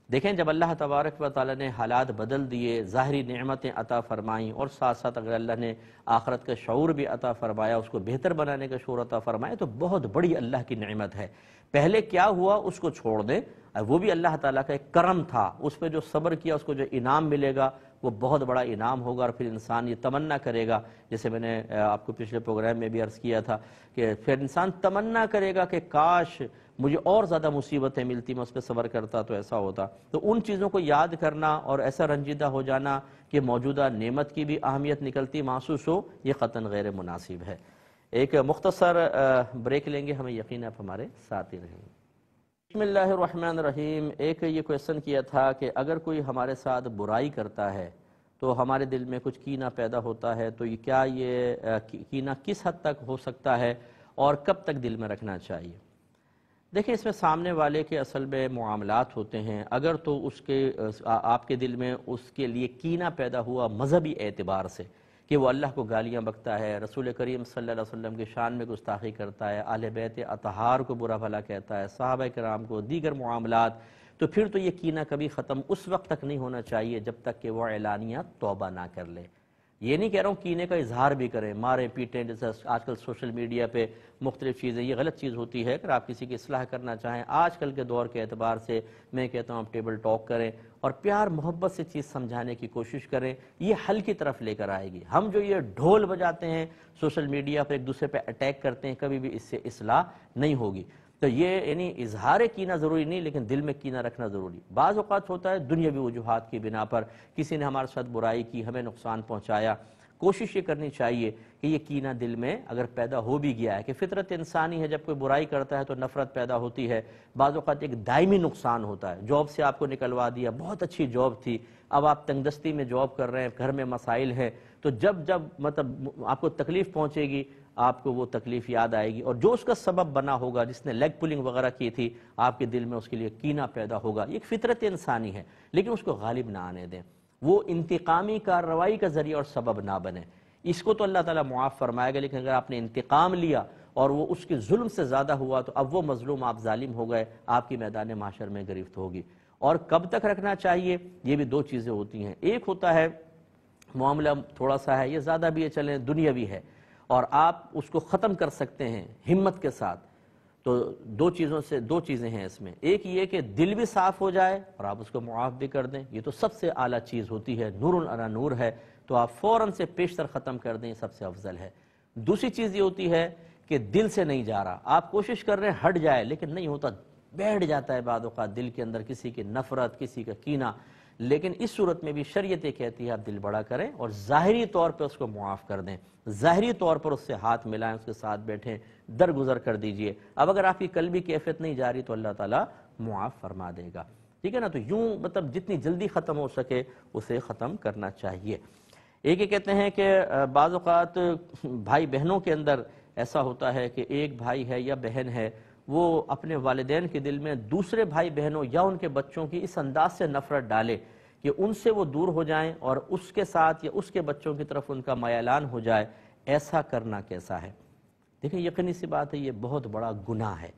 دیکھیں، جب اللہ تبارک و تعالی نے حالات بدل دیے، ظاہری نعمتیں عطا فرمائیں، اور ساتھ ساتھ اگر اللہ نے آخرت کا شعور بھی عطا فرمایا، اس کو بہتر بنانے کا شعور عطا فرمایا، تو بہت بڑی اللہ کی نعمت ہے۔ پہلے کیا ہوا اس کو چھوڑ دیں، وہ بھی اللہ تعالیٰ کا ایک کرم تھا، اس پہ جو صبر کیا اس کو جو انعام ملے گا وہ بہت بڑا انعام ہوگا، اور پھر انسان یہ تمنا کرے گا، جیسے میں نے آپ کو پچھلے پروگرام میں بھی عرض کیا تھا کہ پھر انسان تمنا کرے گا کہ کاش مجھے اور زیادہ مصیبتیں ملتی، میں اس پہ صبر کرتا تو ایسا ہوتا۔ تو ان چیزوں کو یاد کرنا اور ایسا رنجیدہ ہو جانا کہ موجودہ نعمت کی بھی اہمیت نکلتی محسوس ہو، یہ قطعاً غیر مناسب ہے۔ ایک مختصر بریک لیں گے، ہمیں یقین آپ ہمارے ساتھ ہی رہیں گے۔ بسم اللہ الرحمن الرحیم۔ ایک یہ کویسچن کیا تھا کہ اگر کوئی ہمارے ساتھ برائی کرتا ہے تو ہمارے دل میں کچھ کینہ پیدا ہوتا ہے، تو کیا یہ کینہ کس حد تک ہو سکتا ہے اور کب تک دل میں رکھنا چاہیے؟ دیکھیں، اس میں سامنے والے کے اصل میں معاملات ہوتے ہیں، اگر تو آپ کے دل میں اس کے لیے کینہ پیدا ہوا مذہبی اعتبار سے کہ وہ اللہ کو گالیاں بکتا ہے، رسول کریم صلی اللہ علیہ وسلم کے شان میں گستاخی کرتا ہے، اہل بیت اطہار کو برا بھلا کہتا ہے، صحابہ کرام کو، دیگر معاملات، تو پھر تو یہ کینہ کبھی ختم اس وقت تک نہیں ہونا چاہیے جب تک کہ وہ اعلانیہ توبہ نہ کر لے۔ یہ نہیں کہہ رہا ہوں کینے کا اظہار بھی کریں، مارے پیٹیں، جیسے آج کل سوشل میڈیا پہ مختلف چیزیں، یہ غلط چیز ہوتی ہے۔ اگر آپ کسی کی اصلاح کرنا چاہیں آج کل کے دور کے اعتبار سے، میں کہتا ہوں آپ ٹیبل ٹاک کریں اور پیار محبت سے چیز سمجھانے کی کوشش کریں، یہ حل کی طرف لے کر آئے گی۔ ہم جو یہ ڈھول بجاتے ہیں سوشل میڈیا پہ، ایک دوسرے پہ اٹیک کرتے ہیں، کبھی بھی اس سے اصلاح نہیں ہوگی۔ تو یہ یعنی اظہار کینہ ضروری نہیں، لیکن دل میں کینہ رکھنا ضروری۔ بعض اوقات ہوتا ہے دنیاوی وجوہات کی بنا پر کسی نے ہمارے ساتھ برائی کی، ہمیں نقصان پہنچایا، کوشش یہ کرنی چاہیے کہ یہ کینہ دل میں اگر پیدا ہو بھی گیا ہے، کہ فطرت انسانی ہے، جب کوئی برائی کرتا ہے تو نفرت پیدا ہوتی ہے، بعض اوقات ایک دائمی نقصان ہوتا ہے، جاب سے آپ کو نکلوا دیا، بہت اچھی جاب تھی، اب آپ تنگ دستی میں جاب کر رہے ہیں، گھر میں مسائل ہیں، تو جب مطلب آپ کو تکلیف پہنچے گی، آپ کو وہ تکلیف یاد آئے گی، اور جو اس کا سبب بنا ہوگا، جس نے لیگ پولنگ وغیرہ کی تھی، آپ کے دل میں اس کے لیے کینہ پیدا ہوگا۔ یہ ایک فطرت انسانی ہے، لیکن اس کو غالب نہ آنے دیں، وہ انتقامی کارروائی کا ذریعہ اور سبب نہ بنے۔ اس کو تو اللہ تعالیٰ معاف فرمائے گا، لیکن اگر آپ نے انتقام لیا اور وہ اس کے ظلم سے زیادہ ہوا تو اب وہ مظلوم آپ ظالم ہو گئے، آپ کی میدان محشر میں گرفت ہوگی۔ اور کب تک رکھنا چاہیے؟ یہ بھی دو چیزیں ہوتی ہیں۔ ایک ہوتا ہے معاملہ تھوڑا سا ہے، یہ زیادہ بھی ہے، چلیں دنیاوی ہے، اور آپ اس کو ختم کر سکتے ہیں ہمت کے ساتھ، تو دو چیزیں ہیں اس میں۔ ایک یہ کہ دل بھی صاف ہو جائے اور آپ اس کو معاف بھی کر دیں، یہ تو سب سے اعلیٰ چیز ہوتی ہے، نور علی نور ہے، تو آپ فوراً سے پیشتر ختم کر دیں، یہ سب سے افضل ہے۔ دوسری چیز یہ ہوتی ہے کہ دل سے نہیں جا رہا، آپ کوشش کر رہے ہیں ہٹ جائے، لیکن نہیں ہوتا، بیٹھ جاتا ہے بعض اوقات دل کے اندر کسی کی نفرت، کسی کا کینہ۔ لیکن اس صورت میں بھی شریعت یہ کہتی ہے آپ دل بڑا کریں اور ظاہری طور پہ اس کو معاف کر دیں، ظاہری طور پر اس سے ہاتھ ملائیں، اس کے ساتھ بیٹھیں، درگزر کر دیجئے۔ اب اگر آپ کی قلبی کیفیت نہیں جا رہی تو اللہ تعالیٰ معاف فرما دے گا، ٹھیک ہے نا؟ تو یوں مطلب جتنی جلدی ختم ہو سکے اسے ختم کرنا چاہیے۔ ایک یہ کہتے ہیں کہ بعض اوقات بھائی بہنوں کے اندر ایسا ہوتا ہے کہ ایک بھائی ہے یا بہن ہے، وہ اپنے والدین کے دل میں دوسرے بھائی بہنوں یا ان کے بچوں کی اس انداز سے نفرت ڈالے کہ ان سے وہ دور ہو جائیں اور اس کے ساتھ یا اس کے بچوں کی طرف ان کا میلان ہو جائے۔ ایسا کرنا کیسا ہے؟ دیکھیں یقینی سی بات ہے، یہ بہت بڑا گناہ ہے،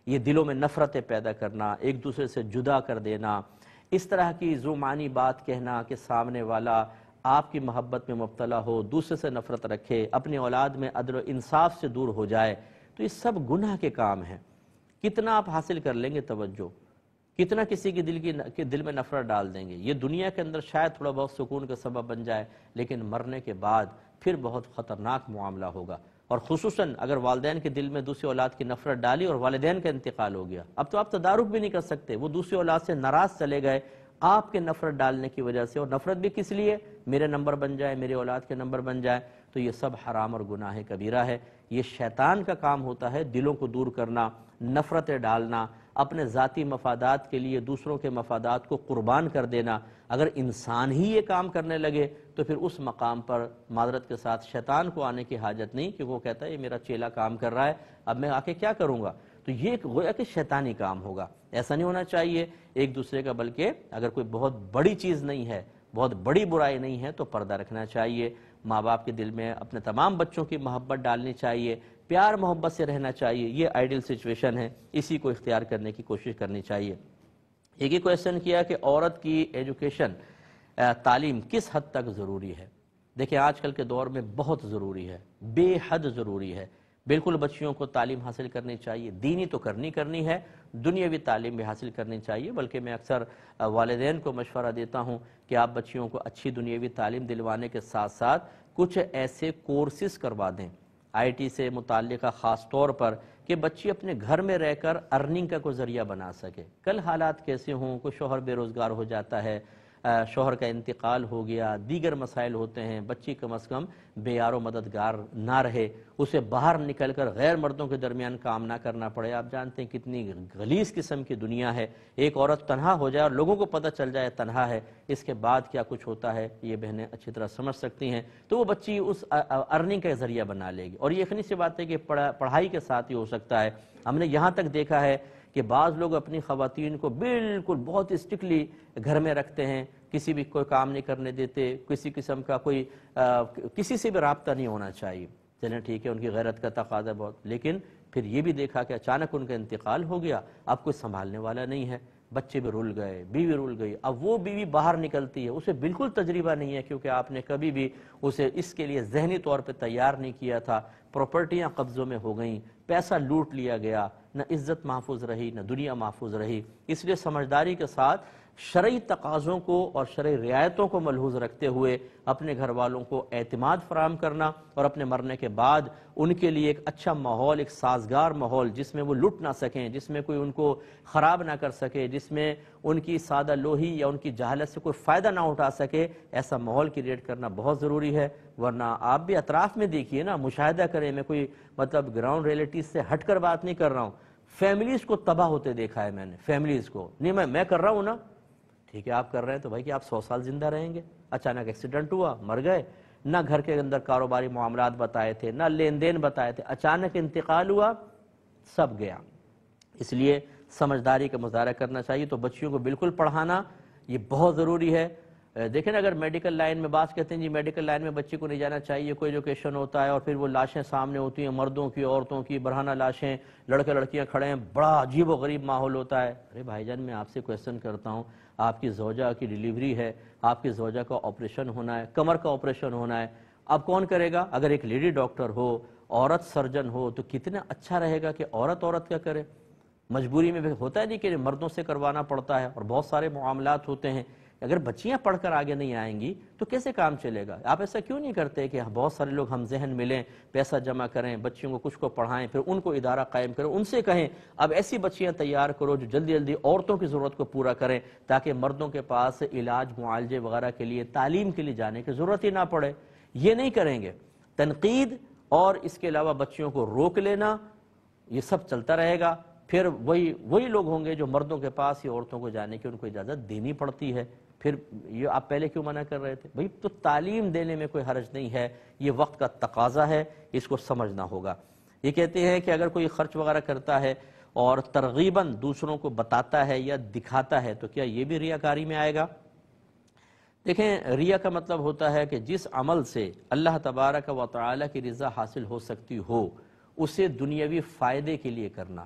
یہ دلوں میں نفرتیں پیدا کرنا، ایک دوسرے سے جدا کر دینا، اس طرح کی ذو معنی بات کہنا کہ سامنے والا آپ کی محبت میں مبتلا ہو، دوسرے سے نفرت رکھے، اپنی اولاد میں عدل و انصاف سے دور ہو جائے، تو یہ سب گناہ کے کام ہیں۔ کتنا آپ حاصل کر لیں گے توجہ، کتنا کسی کے دل میں نفرت ڈال دیں گے، یہ دنیا کے اندر شاید تھوڑا بہت سکون کا سبب بن جائے، لیکن مرنے کے بعد پھر بہت خطرناک معاملہ ہوگا۔ اور خصوصاً اگر والدین کے دل میں دوسری اولاد کی نفرت ڈالی اور والدین کا انتقال ہو گیا، اب تو آپ تدارک بھی نہیں کر سکتے، وہ دوسری اولاد سے ناراض چلے گئے آپ کے نفرت ڈالنے کی وجہ سے، اور نفرت بھی کس لیے؟ میرے نمبر بن جائے، میرے اولاد کے نمبر بن جائے، تو یہ سب حرام اور گناہ کبیرہ ہے۔ یہ شیطان کا کام ہوتا ہے، دلوں کو دور کرنا، نفرتیں ڈالنا، اپنے ذاتی مفادات کے لیے دوسروں کے مفادات کو قربان کر دینا۔ اگر انسان ہی یہ کام کرنے لگے تو پھر اس مقام پر معذرت کے ساتھ شیطان کو آنے کی حاجت نہیں، کہ وہ کہتا ہے یہ میرا چیلا کام کر رہا ہے، اب میں آ کے کیا کروں گا؟ تو یہ گویا کہ شیطانی کام ہوگا، ایسا نہیں ہونا چاہیے ایک دوسرے کا۔ بلکہ اگر کوئی بہت بڑی چیز نہیں ہے، بہت بڑی برائی نہیں ہے، تو پردہ رکھنا چاہیے، ماں باپ کے دل میں اپنے تمام بچوں کی محبت ڈالنی چاہیے، پیار محبت سے رہنا چاہیے، یہ آئیڈیل سچویشن ہے، اسی کو اختیار کرنے کی کوشش کرنی چاہیے۔ ایک ہی کویسچن کیا کہ عورت کی ایجوکیشن، تعلیم کس حد تک ضروری ہے؟ دیکھیں آج کل کے دور میں بہت ضروری ہے، بے حد ضروری ہے، بالکل بچیوں کو تعلیم حاصل کرنی چاہیے، دینی تو کرنی ہے، دنیاوی تعلیم بھی حاصل کرنی چاہیے۔ بلکہ میں اکثر والدین کو مشورہ دیتا ہوں کہ آپ بچیوں کو اچھی دنیاوی تعلیم دلوانے کے ساتھ ساتھ کچھ ایسے کورسز کروا دیں آئی ٹی سے متعلقہ، خاص طور پر کہ بچی اپنے گھر میں رہ کر ارننگ کا کوئی ذریعہ بنا سکے۔ کل حالات کیسے ہوں، کوئی شوہر بے روزگار ہو جاتا ہے، شوہر کا انتقال ہو گیا، دیگر مسائل ہوتے ہیں، بچی کم از کم بے یار و مددگار نہ رہے، اسے باہر نکل کر غیر مردوں کے درمیان کام نہ کرنا پڑے۔ آپ جانتے ہیں کتنی غلیظ قسم کی دنیا ہے، ایک عورت تنہا ہو جائے اور لوگوں کو پتہ چل جائے تنہا ہے، اس کے بعد کیا کچھ ہوتا ہے، یہ بہنیں اچھی طرح سمجھ سکتی ہیں۔ تو وہ بچی اس ارننگ کا ذریعہ بنا لے گی، اور یہ یقینی سی بات ہے کہ پڑھائی کے ساتھ ہی ہو سکتا ہے۔ ہم نے یہاں تک دیکھا ہے کہ بعض لوگ اپنی خواتین کو بالکل بہت اسٹرکٹلی گھر میں رکھتے ہیں، کسی بھی کوئی کام نہیں کرنے دیتے، کسی قسم کا کوئی کسی سے بھی رابطہ نہیں ہونا چاہیے۔ چلیں ٹھیک ہے، ان کی غیرت کا تقاضا بہت، لیکن پھر یہ بھی دیکھا کہ اچانک ان کا انتقال ہو گیا، اب کوئی سنبھالنے والا نہیں ہے، بچے بھی رول گئے، بیوی رول گئی، اب وہ بیوی باہر نکلتی ہے، اسے بالکل تجربہ نہیں ہے، کیونکہ آپ نے کبھی بھی اسے اس کے لیے ذہنی طور پہ تیار نہیں کیا تھا۔ پراپرٹیاں قبضوں میں ہو گئیں، پیسہ لوٹ لیا گیا، نہ عزت محفوظ رہی، نہ دنیا محفوظ رہی۔ اس لیے سمجھداری کے ساتھ شرعی تقاضوں کو اور شرعی رعایتوں کو ملحوظ رکھتے ہوئے اپنے گھر والوں کو اعتماد فراہم کرنا، اور اپنے مرنے کے بعد ان کے لیے ایک اچھا ماحول، ایک سازگار ماحول جس میں وہ لٹ نہ سکیں، جس میں کوئی ان کو خراب نہ کر سکے، جس میں ان کی سادہ لوہی یا ان کی جہالت سے کوئی فائدہ نہ اٹھا سکے، ایسا ماحول کریٹ کرنا بہت ضروری ہے۔ ورنہ آپ بھی اطراف میں دیکھیے نا، مشاہدہ کریں، میں کوئی مطلب گراؤنڈ ریئلٹیز سے ہٹ کر بات نہیں کر رہا ہوں، فیملیز کو تباہ ہوتے دیکھا ہے میں نے، فیملیز کو نہیں، میں کر رہا ہوں نا، ٹھیک ہے آپ کر رہے ہیں تو بھائی کہ آپ 100 سال زندہ رہیں گے، اچانک ایکسیڈنٹ ہوا، مر گئے، نہ گھر کے اندر کاروباری معاملات بتائے تھے، نہ لین دین بتائے تھے، اچانک انتقال ہوا، سب گیا۔ اس لیے سمجھداری کا مظاہرہ کرنا چاہیے۔ تو بچیوں کو بالکل پڑھانا یہ بہت ضروری ہے۔ دیکھیں نا، اگر میڈیکل لائن میں بعض کہتے ہیں جی میڈیکل لائن میں بچے کو نہیں جانا چاہیے، کوئی ایجوکیشن ہوتا ہے اور پھر وہ لاشیں سامنے ہوتی ہیں، مردوں کی، عورتوں کی، برہنہ لاشیں، لڑکے لڑکیاں کھڑے ہیں، بڑا عجیب و غریب ماحول ہوتا ہے۔ ارے بھائی جان، میں آپ سے کویسچن کرتا ہوں، آپ کی زوجہ کی ڈیلیوری ہے، آپ کی زوجہ کا آپریشن ہونا ہے، کمر کا آپریشن ہونا ہے، اب کون کرے گا؟ اگر ایک لیڈی ڈاکٹر ہو، عورت سرجن ہو، تو کتنا اچھا رہے گا کہ عورت کا کرے۔ مجبوری میں بھی ہوتا ہے نہیں کہ مردوں سے کروانا پڑتا ہے، اور بہت سارے معاملات ہوتے ہیں۔ اگر بچیاں پڑھ کر آگے نہیں آئیں گی تو کیسے کام چلے گا؟ آپ ایسا کیوں نہیں کرتے کہ بہت سارے لوگ ہم ذہن ملیں، پیسہ جمع کریں، بچیوں کو کچھ کو پڑھائیں، پھر ان کو ادارہ قائم کریں، ان سے کہیں اب ایسی بچیاں تیار کرو جو جلدی جلدی عورتوں کی ضرورت کو پورا کریں، تاکہ مردوں کے پاس علاج معالجے وغیرہ کے لیے، تعلیم کے لیے جانے کی ضرورت ہی نہ پڑے۔ یہ نہیں کریں گے، تنقید اور اس کے علاوہ بچیوں کو روک لینا، یہ سب چلتا رہے گا۔ پھر وہی لوگ ہوں گے جو مردوں کے پاس ہی عورتوں کو جانے کی ان کو اجازت دینی پڑتی ہے۔ پھر یہ آپ پہلے کیوں منع کر رہے تھے؟ بھئی تو تعلیم دینے میں کوئی حرج نہیں ہے، یہ وقت کا تقاضا ہے، اس کو سمجھنا ہوگا۔ یہ کہتے ہیں کہ اگر کوئی خرچ وغیرہ کرتا ہے اور ترغیباً دوسروں کو بتاتا ہے یا دکھاتا ہے تو کیا یہ بھی ریاکاری میں آئے گا؟ دیکھیں، ریا کا مطلب ہوتا ہے کہ جس عمل سے اللہ تبارک و تعالی کی رضا حاصل ہو سکتی ہو، اسے دنیاوی فائدے کے لیے کرنا۔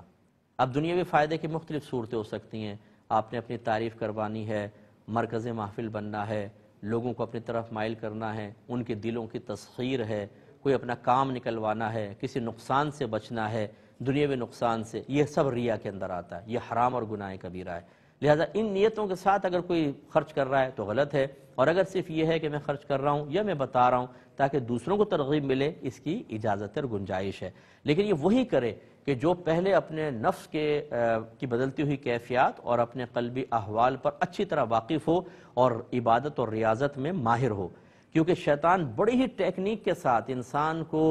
اب دنیاوی فائدے کی مختلف صورتیں ہو سکتی ہیں۔ آپ نے اپنی تعریف کروانی ہے، مرکز محفل بننا ہے، لوگوں کو اپنی طرف مائل کرنا ہے، ان کے دلوں کی تسخیر ہے، کوئی اپنا کام نکلوانا ہے، کسی نقصان سے بچنا ہے، دنیاوی نقصان سے، یہ سب ریا کے اندر آتا ہے، یہ حرام اور گناہ کبیرہ ہے۔ لہذا ان نیتوں کے ساتھ اگر کوئی خرچ کر رہا ہے تو غلط ہے، اور اگر صرف یہ ہے کہ میں خرچ کر رہا ہوں یا میں بتا رہا ہوں تاکہ دوسروں کو ترغیب ملے، اس کی اجازت اور گنجائش ہے۔ لیکن یہ وہی کرے کہ جو پہلے اپنے نفس کی بدلتی ہوئی کیفیات اور اپنے قلبی احوال پر اچھی طرح واقف ہو اور عبادت اور ریاضت میں ماہر ہو، کیونکہ شیطان بڑی ہی ٹیکنیک کے ساتھ انسان کو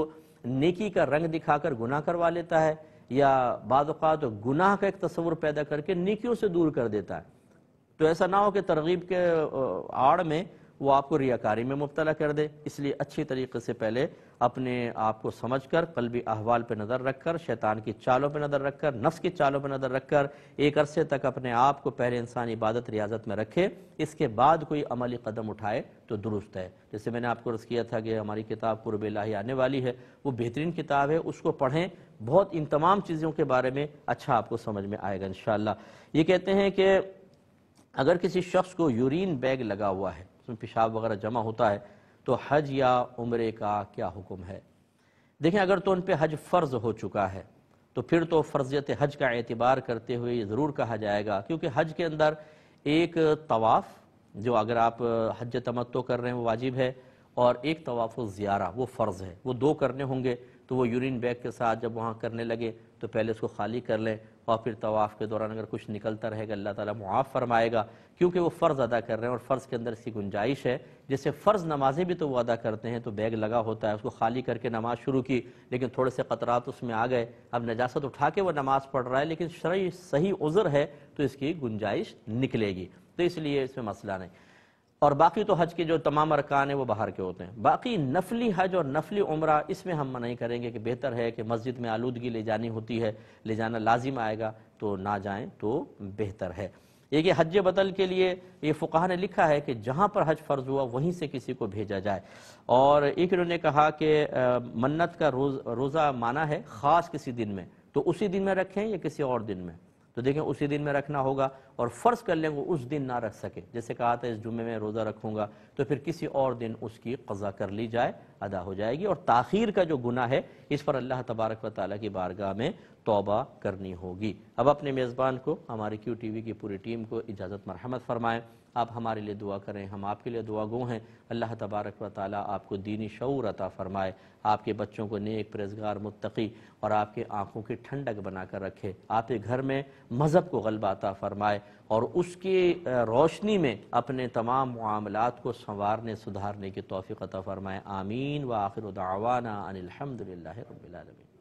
نیکی کا رنگ دکھا کر گناہ کروا لیتا ہے، یا بعض اوقات گناہ کا ایک تصور پیدا کر کے نیکیوں سے دور کر دیتا ہے۔ تو ایسا نہ ہو کہ ترغیب کے آڑ میں وہ آپ کو ریاکاری میں مبتلا کر دے۔ اس لیے اچھی طریقے سے پہلے اپنے آپ کو سمجھ کر، قلبی احوال پہ نظر رکھ کر، شیطان کی چالوں پہ نظر رکھ کر، نفس کی چالوں پہ نظر رکھ کر ایک عرصے تک اپنے آپ کو پہلے انسان عبادت ریاضت میں رکھے، اس کے بعد کوئی عملی قدم اٹھائے تو درست ہے۔ جیسے میں نے آپ کو عرض کیا تھا کہ ہماری کتاب قرب الہی آنے والی ہے، وہ بہترین کتاب ہے، اس کو پڑھیں، بہت ان تمام چیزوں کے بارے میں اچھا آپ کو سمجھ میں آئے گا انشاءاللہ۔ یہ کہتے ہیں کہ اگر کسی شخص کو یورین بیگ لگا ہوا ہے، اس میں پیشاب وغیرہ جمع ہوتا ہے، تو حج یا عمرے کا کیا حکم ہے؟ دیکھیں، اگر تو ان پہ حج فرض ہو چکا ہے تو پھر تو فرضیت حج کا اعتبار کرتے ہوئے یہ ضرور کہا جائے گا، کیونکہ حج کے اندر ایک طواف، جو اگر آپ حج تمتع کر رہے ہیں وہ واجب ہے، اور ایک طواف زیارہ وہ فرض ہے، وہ دو کرنے ہوں گے۔ تو وہ یورین بیگ کے ساتھ جب وہاں کرنے لگے تو پہلے اس کو خالی کر لیں، اور پھر طواف کے دوران اگر کچھ نکلتا رہے گا اللہ تعالیٰ معاف فرمائے گا، کیونکہ وہ فرض ادا کر رہے ہیں، اور فرض کے اندر اس کی گنجائش ہے۔ جیسے فرض نمازیں بھی تو وہ ادا کرتے ہیں، تو بیگ لگا ہوتا ہے، اس کو خالی کر کے نماز شروع کی، لیکن تھوڑے سے قطرات اس میں آ گئے، اب نجاست اٹھا کے وہ نماز پڑھ رہا ہے، لیکن شرعی صحیح عذر ہے تو اس کی گنجائش نکلے گی، تو اس لیے اس میں مسئلہ نہیں۔ اور باقی تو حج کے جو تمام ارکان ہیں وہ باہر کے ہوتے ہیں۔ باقی نفلی حج اور نفلی عمرہ، اس میں ہم منع کریں گے کہ بہتر ہے کہ مسجد میں آلودگی لے جانی ہوتی ہے، لے جانا لازم آئے گا تو نہ جائیں تو بہتر ہے۔ یہ حج بدل کے لیے یہ فقہا نے لکھا ہے کہ جہاں پر حج فرض ہوا وہیں سے کسی کو بھیجا جائے، اور ایک انہوں نے کہا کہ منت کا روزہ مانا ہے خاص کسی دن میں، تو اسی دن میں رکھیں یا کسی اور دن میں؟ تو دیکھیں اسی دن میں رکھنا ہوگا، اور فرض کر لیں وہ اس دن نہ رکھ سکے، جیسے کہا تھا اس جمعے میں روزہ رکھوں گا، تو پھر کسی اور دن اس کی قضا کر لی جائے، ادا ہو جائے گی۔ اور تاخیر کا جو گناہ ہے اس پر اللہ تبارک و تعالیٰ کی بارگاہ میں توبہ کرنی ہوگی۔ اب اپنے میزبان کو، ہماری کیو ٹی وی کی پوری ٹیم کو اجازت مرحمت فرمائیں۔ آپ ہمارے لیے دعا کریں، ہم آپ کے لیے دعا گو ہیں۔ اللہ تبارک و تعالیٰ آپ کو دینی شعور عطا فرمائے، آپ کے بچوں کو نیک، پرہیزگار، متقی اور آپ کے آنکھوں کی ٹھنڈک بنا کر رکھے، آپ کے گھر میں مذہب کو غلبہ عطا فرمائے، اور اس کی روشنی میں اپنے تمام معاملات کو سنوارنے، سدھارنے کی توفیق عطا فرمائے۔ آمین۔ وآخر دعوانا ان الحمد للہ رب العالمین۔